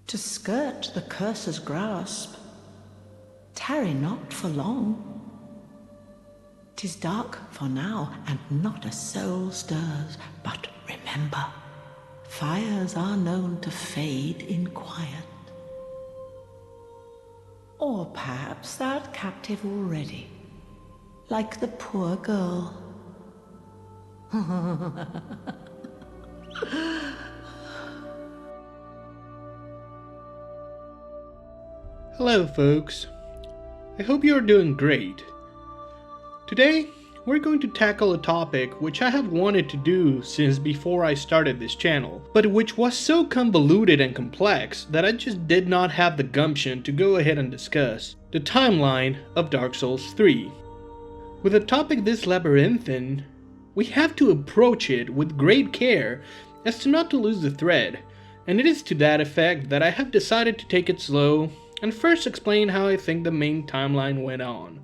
To skirt the curse's grasp, tarry not for long. 'Tis dark for now, and not a soul stirs, but remember, fires are known to fade in quiet. Or perhaps thou'rt captive already, like the poor girl. Hello folks, I hope you are doing great. Today, we're going to tackle a topic which I have wanted to do since before I started this channel, but which was so convoluted and complex that I just did not have the gumption to go ahead and discuss: the timeline of Dark Souls 3. With a topic this labyrinthine, we have to approach it with great care as to not to lose the thread, and it is to that effect that I have decided to take it slow and first explain how I think the main timeline went on,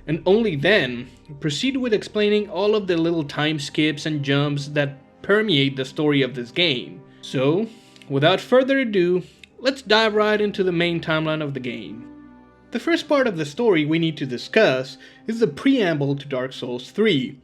and only then proceed with explaining all of the little time skips and jumps that permeate the story of this game. So, without further ado, let's dive right into the main timeline of the game. The first part of the story we need to discuss is the preamble to Dark Souls 3.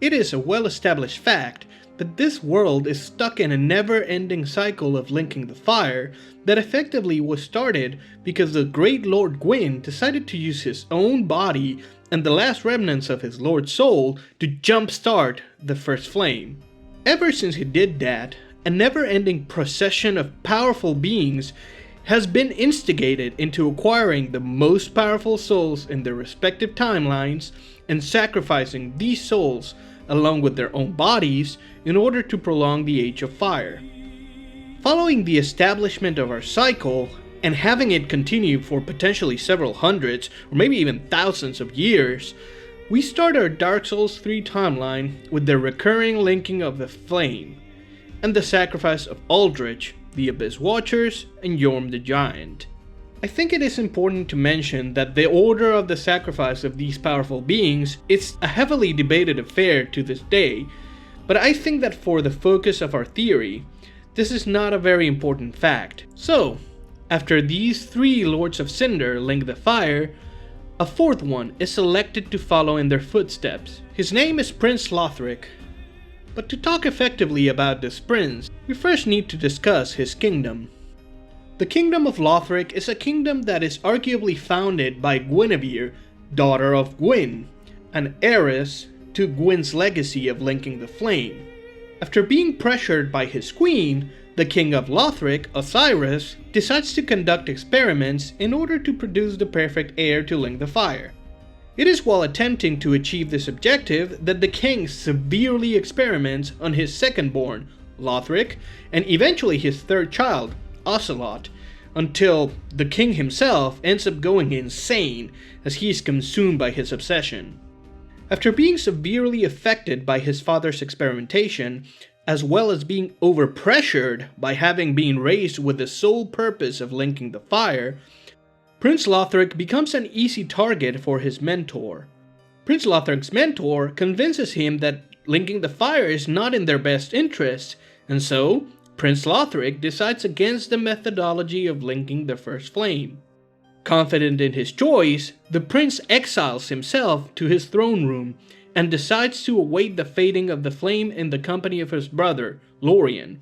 It is a well-established fact that this world is stuck in a never-ending cycle of linking the fire that effectively was started because the great Lord Gwyn decided to use his own body and the last remnants of his Lord's soul to jumpstart the first flame. Ever since he did that, a never-ending procession of powerful beings has been instigated into acquiring the most powerful souls in their respective timelines and sacrificing these souls along with their own bodies in order to prolong the Age of Fire. Following the establishment of our cycle, and having it continue for potentially several hundreds or maybe even thousands of years, we start our Dark Souls 3 timeline with the recurring linking of the flame, and the sacrifice of Aldrich, the Abyss Watchers, and Yorm the Giant. I think it is important to mention that the order of the sacrifice of these powerful beings is a heavily debated affair to this day, but I think that for the focus of our theory, this is not a very important fact. So, after these three Lords of Cinder link the fire, a fourth one is selected to follow in their footsteps. His name is Prince Lothric. But to talk effectively about this prince, we first need to discuss his kingdom. The Kingdom of Lothric is a kingdom that is arguably founded by Guinevere, daughter of Gwyn, an heiress to Gwyn's legacy of linking the flame. After being pressured by his queen, the King of Lothric, Osiris, decides to conduct experiments in order to produce the perfect heir to link the fire. It is while attempting to achieve this objective that the king severely experiments on his second-born, Lothric, and eventually his third child, Ocelot, until the king himself ends up going insane as he is consumed by his obsession. After being severely affected by his father's experimentation, as well as being overpressured by having been raised with the sole purpose of linking the fire, Prince Lothric becomes an easy target for his mentor. Prince Lothric's mentor convinces him that linking the fire is not in their best interest, and so Prince Lothric decides against the methodology of linking the first flame. Confident in his choice, the prince exiles himself to his throne room and decides to await the fading of the flame in the company of his brother, Lorien.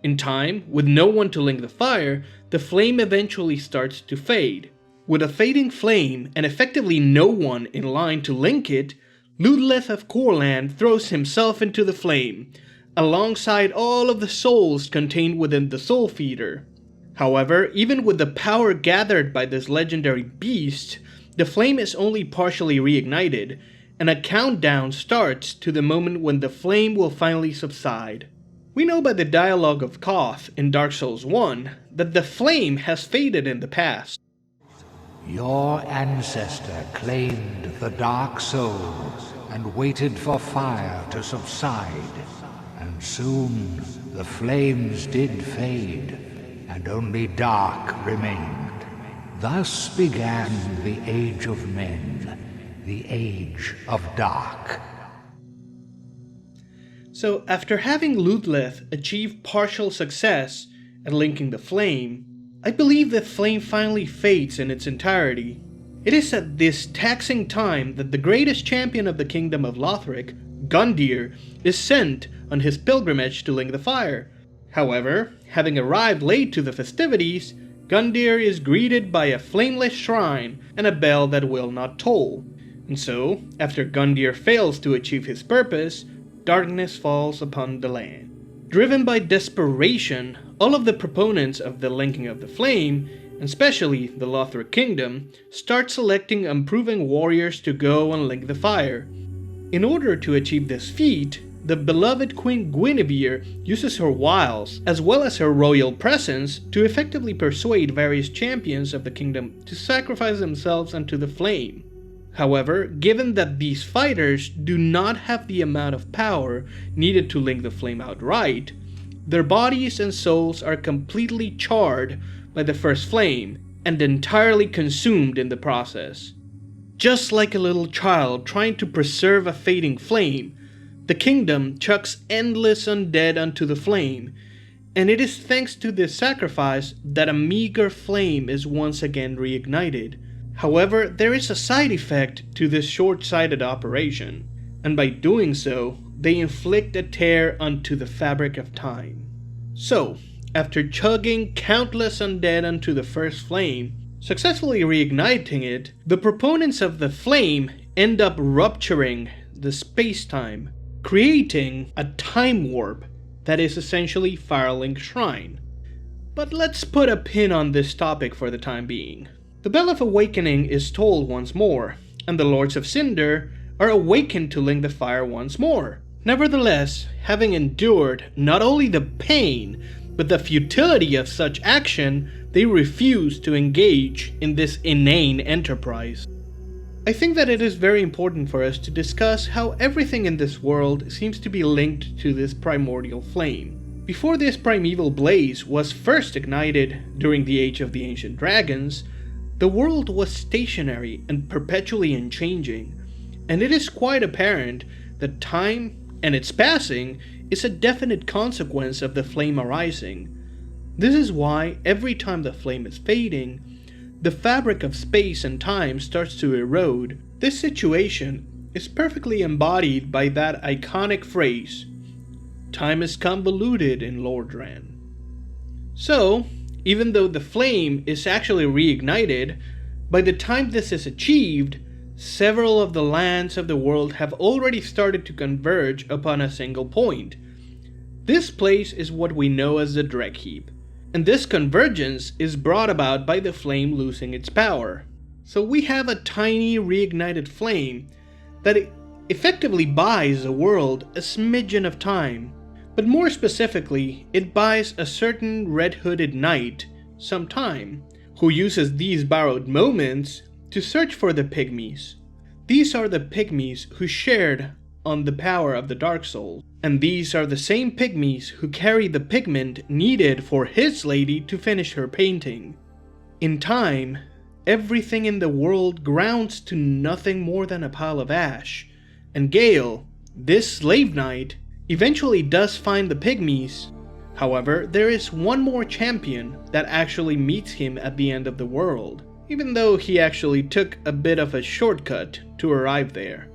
In time, with no one to link the fire, the flame eventually starts to fade. With a fading flame and effectively no one in line to link it, Ludleth of Courland throws himself into the flame, alongside all of the souls contained within the Soul Feeder. However, even with the power gathered by this legendary beast, the flame is only partially reignited, and a countdown starts to the moment when the flame will finally subside. We know by the dialogue of Koth in Dark Souls 1 that the flame has faded in the past. Your ancestor claimed the dark souls and waited for fire to subside, and soon the flames did fade, and only dark remained. Thus began the Age of Men, the Age of Dark. So after having Ludleth achieve partial success at linking the flame, I believe the flame finally fades in its entirety. It is at this taxing time that the greatest champion of the kingdom of Lothric, Gundyr, is sent on his pilgrimage to link the fire. However, having arrived late to the festivities, Gundyr is greeted by a flameless shrine and a bell that will not toll. And so, after Gundyr fails to achieve his purpose, darkness falls upon the land. Driven by desperation, all of the proponents of the linking of the flame, and especially the Lothric kingdom, start selecting unproven warriors to go and link the fire. In order to achieve this feat, the beloved Queen Guinevere uses her wiles, as well as her royal presence, to effectively persuade various champions of the kingdom to sacrifice themselves unto the flame. However, given that these fighters do not have the amount of power needed to link the flame outright, their bodies and souls are completely charred by the first flame and entirely consumed in the process. Just like a little child trying to preserve a fading flame, the kingdom chucks endless undead unto the flame, and it is thanks to this sacrifice that a meager flame is once again reignited. However, there is a side effect to this short-sighted operation, and by doing so, they inflict a tear unto the fabric of time. So, after chugging countless undead unto the first flame, successfully reigniting it, the proponents of the flame end up rupturing the space-time, creating a time warp that is essentially Firelink Shrine. But let's put a pin on this topic for the time being. The Bell of Awakening is tolled once more, and the Lords of Cinder are awakened to link the fire once more. Nevertheless, having endured not only the pain, but the futility of such action, they refuse to engage in this inane enterprise. I think that it is very important for us to discuss how everything in this world seems to be linked to this primordial flame. Before this primeval blaze was first ignited during the Age of the Ancient Dragons, the world was stationary and perpetually unchanging, and it is quite apparent that time and its passing is a definite consequence of the flame arising. This is why every time the flame is fading, the fabric of space and time starts to erode. This situation is perfectly embodied by that iconic phrase, "Time is convoluted in Lordran." So, even though the flame is actually reignited, by the time this is achieved, several of the lands of the world have already started to converge upon a single point. This place is what we know as the Dreck Heap, and this convergence is brought about by the flame losing its power. So we have a tiny reignited flame that effectively buys the world a smidgen of time. But more specifically, it buys a certain red-hooded knight some time, who uses these borrowed moments to search for the pygmies. These are the pygmies who shared on the power of the Dark Soul, and these are the same pygmies who carry the pigment needed for his lady to finish her painting. In time, everything in the world grounds to nothing more than a pile of ash, and Gale, this slave knight, eventually does find the pygmies. However, there is one more champion that actually meets him at the end of the world, even though he actually took a bit of a shortcut to arrive there.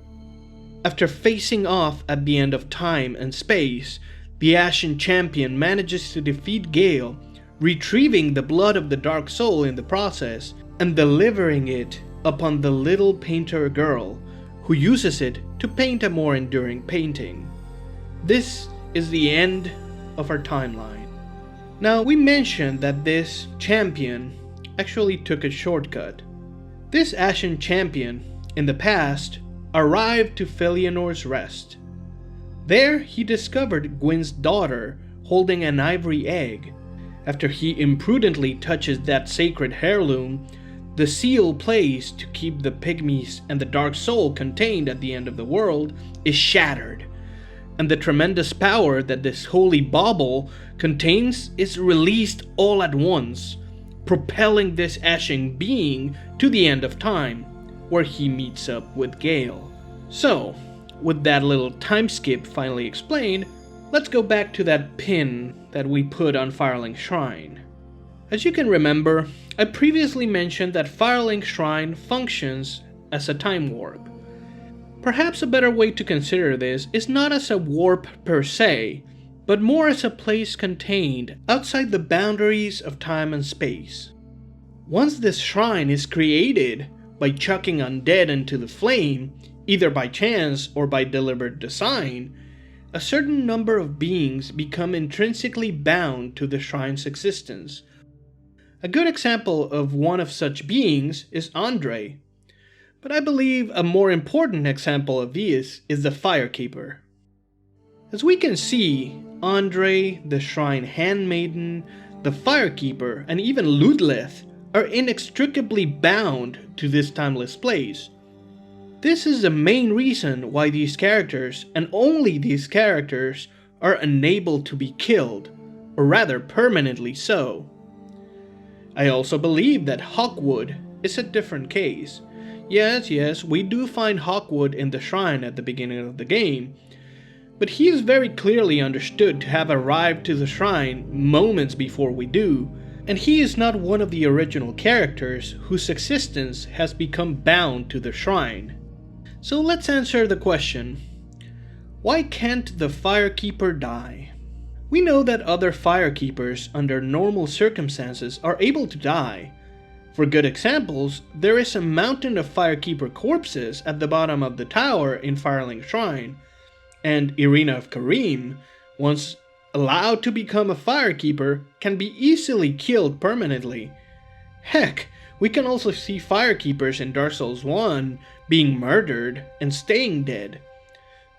After facing off at the end of time and space, the Ashen Champion manages to defeat Gale, retrieving the blood of the Dark Soul in the process, and delivering it upon the little painter girl, who uses it to paint a more enduring painting. This is the end of our timeline. Now, we mentioned that this champion actually took a shortcut. This Ashen Champion, in the past, arrived to Felionor's Rest. There, he discovered Gwyn's daughter holding an ivory egg. After he imprudently touches that sacred heirloom, the seal placed to keep the pygmies and the Dark Soul contained at the end of the world is shattered, and the tremendous power that this holy bauble contains is released all at once, propelling this ashen being to the end of time, where he meets up with Gale. So, with that little time skip finally explained, let's go back to that pin that we put on Firelink Shrine. As you can remember, I previously mentioned that Firelink Shrine functions as a time warp. Perhaps a better way to consider this is not as a warp per se, but more as a place contained outside the boundaries of time and space. Once this shrine is created by chucking undead into the flame, either by chance or by deliberate design, a certain number of beings become intrinsically bound to the shrine's existence. A good example of one of such beings is Andre, but I believe a more important example of this is the Firekeeper. As we can see, Andre, the Shrine Handmaiden, the Firekeeper, and even Ludleth are inextricably bound to this timeless place. This is the main reason why these characters, and only these characters, are unable to be killed, or rather permanently so. I also believe that Hawkwood is a different case. Yes, we do find Hawkwood in the shrine at the beginning of the game, but he is very clearly understood to have arrived to the shrine moments before we do, and he is not one of the original characters whose existence has become bound to the shrine. So let's answer the question, why can't the Firekeeper die? We know that other Firekeepers under normal circumstances are able to die. For good examples, there is a mountain of Firekeeper corpses at the bottom of the tower in Firelink Shrine, and Irina of Karim, once allowed to become a Firekeeper, can be easily killed permanently. Heck, we can also see Firekeepers in Dark Souls 1 being murdered and staying dead.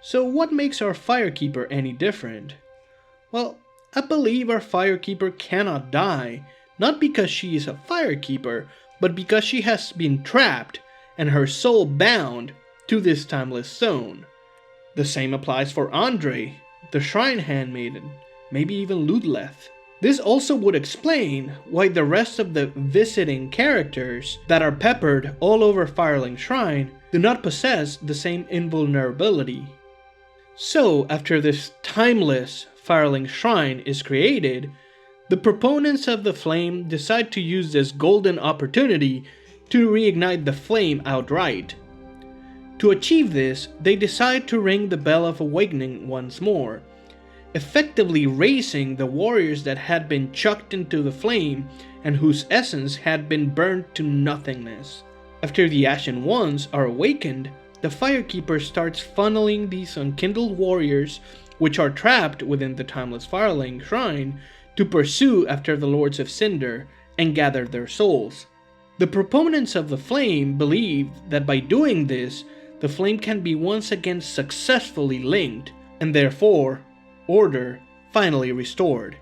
So what makes our Firekeeper any different? Well, I believe our Firekeeper cannot die, not because she is a Firekeeper, but because she has been trapped and her soul bound to this timeless zone. The same applies for Andre, the Shrine Handmaiden, maybe even Ludleth. This also would explain why the rest of the visiting characters that are peppered all over Firelink Shrine do not possess the same invulnerability. So, after this timeless Firelink Shrine is created, the proponents of the flame decide to use this golden opportunity to reignite the flame outright. To achieve this, they decide to ring the Bell of Awakening once more, effectively raising the warriors that had been chucked into the flame and whose essence had been burned to nothingness. After the Ashen Ones are awakened, the Firekeeper starts funneling these unkindled warriors, which are trapped within the timeless Firelink Shrine, to pursue after the Lords of Cinder and gather their souls. The proponents of the flame believe that by doing this, the flame can be once again successfully linked, and therefore, order finally restored.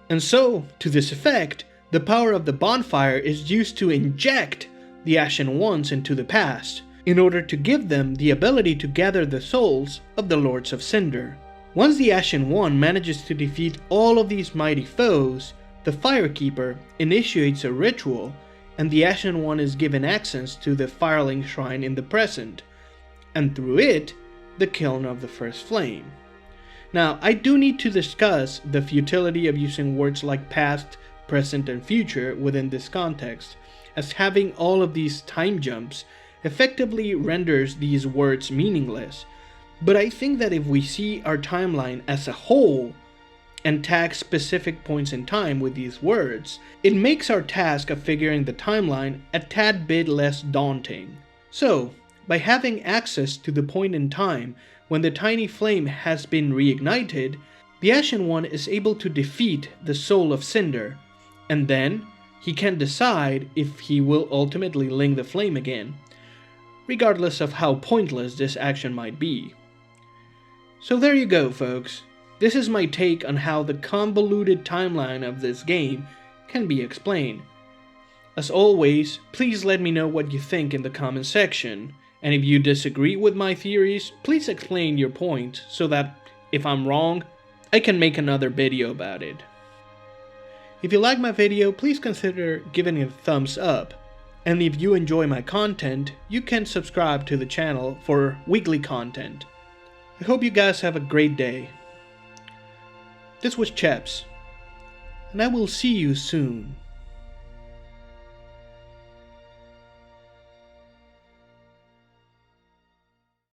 And so, to this effect, the power of the bonfire is used to inject the Ashen Ones into the past, in order to give them the ability to gather the souls of the Lords of Cinder. Once the Ashen One manages to defeat all of these mighty foes, the Firekeeper initiates a ritual, and the Ashen One is given access to the Firelink Shrine in the present, and through it, the kiln of the first flame. Now, I do need to discuss the futility of using words like past, present, and future within this context, as having all of these time jumps effectively renders these words meaningless. But I think that if we see our timeline as a whole and tag specific points in time with these words, it makes our task of figuring the timeline a tad bit less daunting. So, by having access to the point in time when the tiny flame has been reignited, the Ashen One is able to defeat the Soul of Cinder, and then he can decide if he will ultimately link the flame again, regardless of how pointless this action might be. So there you go, folks. This is my take on how the convoluted timeline of this game can be explained. As always, please let me know what you think in the comment section, and if you disagree with my theories, please explain your point so that, if I'm wrong, I can make another video about it. If you like my video, please consider giving it a thumbs up, and if you enjoy my content, you can subscribe to the channel for weekly content. I hope you guys have a great day. This was Cheps. and I will see you soon.